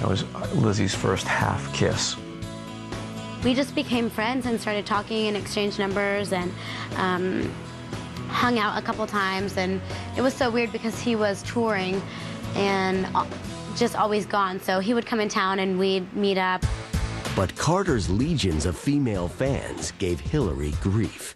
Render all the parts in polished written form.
That was Lizzie's first half kiss. We just became friends and started talking and exchanged numbers and hung out a couple times. And it was so weird because he was touring and just always gone. So he would come in town and we'd meet up. But Carter's legions of female fans gave Hilary grief.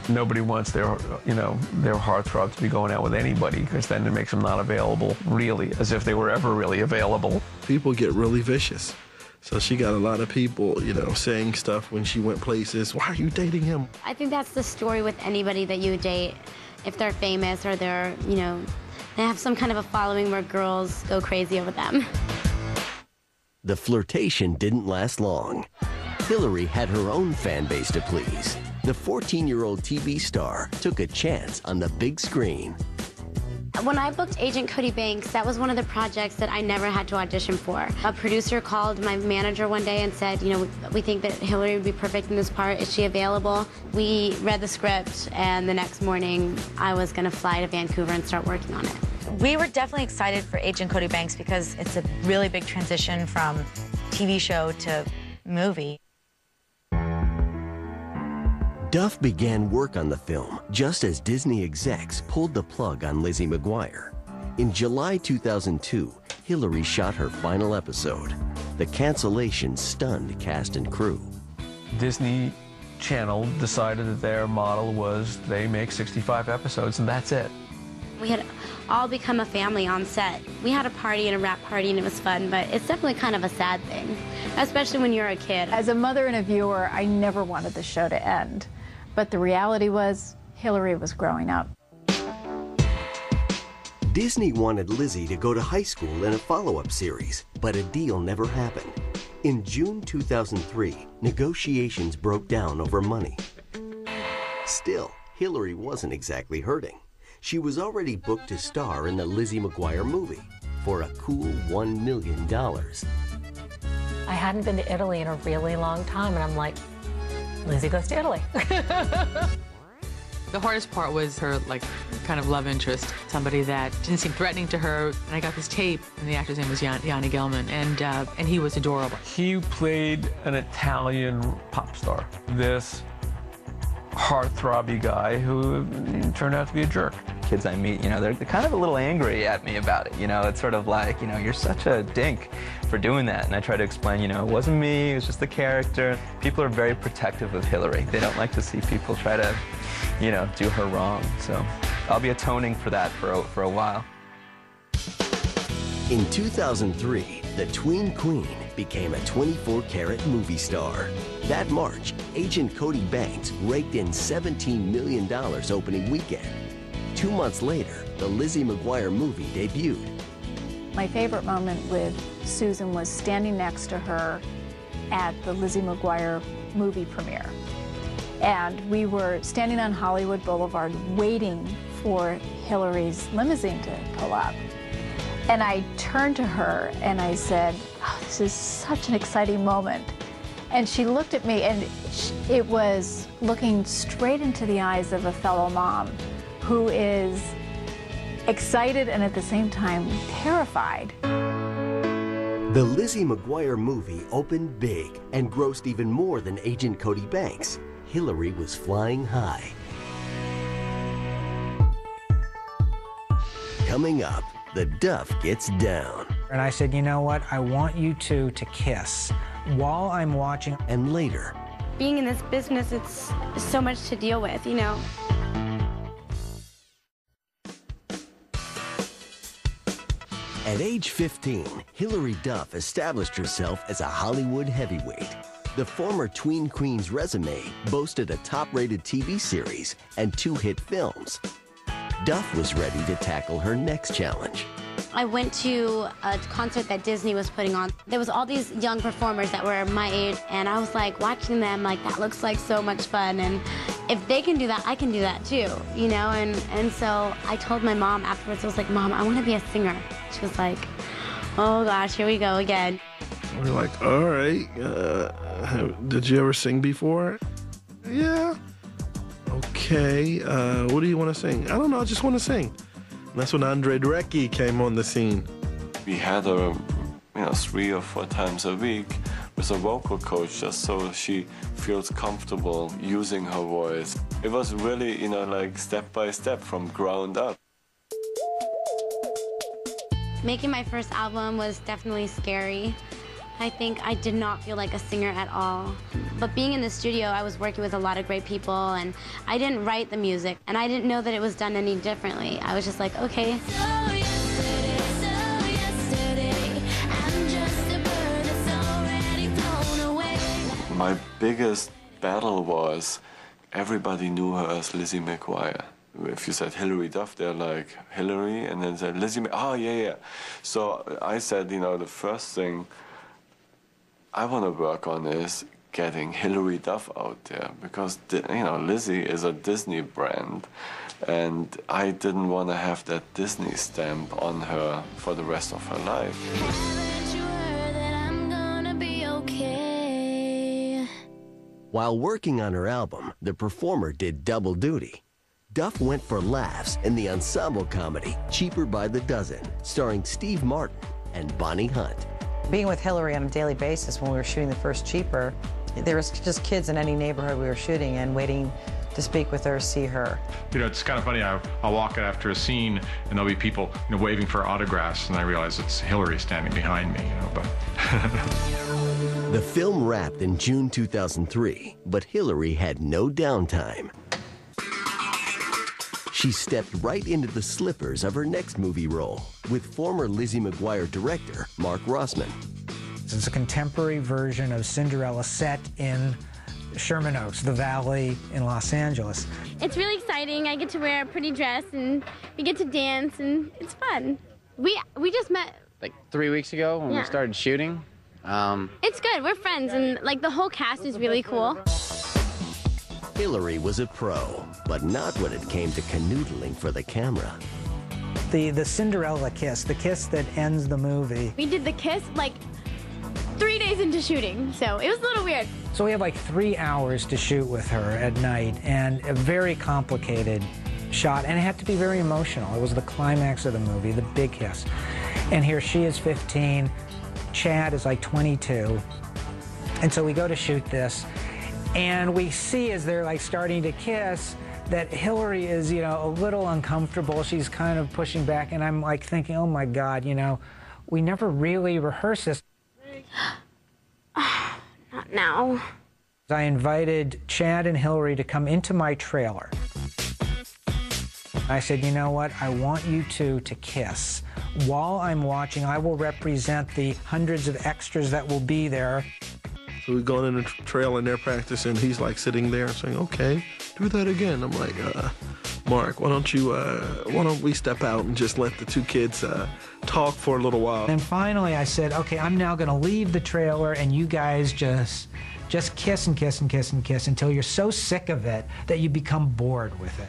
Nobody wants their heartthrob to be going out with anybody, because then it makes them not available, really, as if they were ever really available. People get really vicious. So she got a lot of people, saying stuff when she went places. Why are you dating him? I think that's the story with anybody that you date. If they're famous or they're, they have some kind of a following where girls go crazy over them. The flirtation didn't last long. Hilary had her own fan base to please. The 14-year-old TV star took a chance on the big screen. When I booked Agent Cody Banks, that was one of the projects that I never had to audition for. A producer called my manager one day and said, we think that Hilary would be perfect in this part. Is she available? We read the script, and the next morning, I was going to fly to Vancouver and start working on it. We were definitely excited for Agent Cody Banks because it's a really big transition from TV show to movie. Duff began work on the film just as Disney execs pulled the plug on Lizzie McGuire. In July 2002, Hilary shot her final episode. The cancellation stunned cast and crew. Disney Channel decided that their model was they make 65 episodes and that's it. We had all become a family on set. We had a party and a wrap party and it was fun, but it's definitely kind of a sad thing, especially when you're a kid. As a mother and a viewer, I never wanted the show to end. But the reality was, Hilary was growing up. Disney wanted Lizzie to go to high school in a follow-up series, but a deal never happened. In June 2003, negotiations broke down over money. Still, Hilary wasn't exactly hurting. She was already booked to star in the Lizzie McGuire movie for a cool $1 million. I hadn't been to Italy in a really long time, and I'm like, Lizzie goes to Italy. The hardest part was her, kind of love interest, somebody that didn't seem threatening to her. And I got this tape, and the actor's name was Yanni Gelman, and he was adorable. He played an Italian pop star, this heartthrobby guy who turned out to be a jerk. Kids I meet, they're kind of a little angry at me about it. It's sort of like, you're such a dink for doing that. And I try to explain, it wasn't me, it was just the character. People are very protective of Hilary. They don't like to see people try to, do her wrong. So I'll be atoning for that for a while. In 2003, the tween queen became a 24-karat movie star. That March, Agent Cody Banks raked in $17 million opening weekend. 2 months later, the Lizzie McGuire movie debuted. My favorite moment with Susan was standing next to her at the Lizzie McGuire movie premiere. And we were standing on Hollywood Boulevard waiting for Hilary's limousine to pull up. And I turned to her and I said, oh, this is such an exciting moment. And she looked at me, and it was looking straight into the eyes of a fellow mom who is excited and at the same time terrified. The Lizzie McGuire movie opened big and grossed even more than Agent Cody Banks. Hilary was flying high. Coming up, the Duff gets down. And I said, you know what? I want you two to kiss while I'm watching. And later, Being in this business, it's so much to deal with, At age 15, Hilary Duff established herself as a Hollywood heavyweight. The former tween queen's resume boasted a top-rated TV series and 2 hit films. Duff was ready to tackle her next challenge. I went to a concert that Disney was putting on. There was all these young performers that were my age, and I was like watching them, that looks like so much fun, and if they can do that, I can do that too, and so I told my mom afterwards, I was like, Mom, I want to be a singer. She was like, oh gosh, here we go again. We're like, all right, did you ever sing before? Yeah. Okay, what do you want to sing? I don't know, I just want to sing. And that's when Andre Drecki came on the scene. We had a 3 or 4 times a week with a vocal coach just so she feels comfortable using her voice. It was really, like step by step from ground up. Making my first album was definitely scary. I think I did not feel like a singer at all. But being in the studio, I was working with a lot of great people, and I didn't write the music, and I didn't know that it was done any differently. I was just like, okay. My biggest battle was everybody knew her as Lizzie McGuire. If you said Hilary Duff, they're like, Hilary, and then said Lizzie, oh, yeah. So I said, the first thing I want to work on is getting Hilary Duff out there, because, Lizzie is a Disney brand, and I didn't want to have that Disney stamp on her for the rest of her life. Haven't you heard that I'm gonna be okay? While working on her album, the performer did double duty. Duff went for laughs in the ensemble comedy Cheaper by the Dozen, starring Steve Martin and Bonnie Hunt. Being with Hilary on a daily basis when we were shooting the first Cheaper, there was just kids in any neighborhood we were shooting in waiting to speak with her, see her. It's kind of funny. I'll walk after a scene and there'll be people waving for autographs, and I realize it's Hilary standing behind me. But The film wrapped in June 2003, but Hilary had no downtime. She stepped right into the slippers of her next movie role with former Lizzie McGuire director Mark Rossman. It's a contemporary version of Cinderella set in Sherman Oaks, the Valley in Los Angeles. It's really exciting. I get to wear a pretty dress and we get to dance and it's fun. We just met like 3 weeks ago when we started shooting. It's good. We're friends and the whole cast is really cool. Hilary was a pro, but not when it came to canoodling for the camera. The Cinderella kiss, the kiss that ends the movie. We did the kiss 3 days into shooting, so it was a little weird. So we had 3 hours to shoot with her at night, and a very complicated shot, and it had to be very emotional. It was the climax of the movie, the big kiss. And here she is 15, Chad is 22, and so we go to shoot this, and we see as they're starting to kiss that Hilary is, a little uncomfortable. She's kind of pushing back, and I'm thinking, oh my God, we never really rehearsed this. Not now. I invited Chad and Hilary to come into my trailer. I said, you know what, I want you two to kiss. While I'm watching, I will represent the hundreds of extras that will be there. So we're going in the trail and they're practicing. He's sitting there saying, okay, do that again. I'm like, Mark, why don't we step out and just let the two kids talk for a little while. And finally I said, okay, I'm now gonna leave the trailer and you guys just kiss and kiss and kiss and kiss until you're so sick of it that you become bored with it.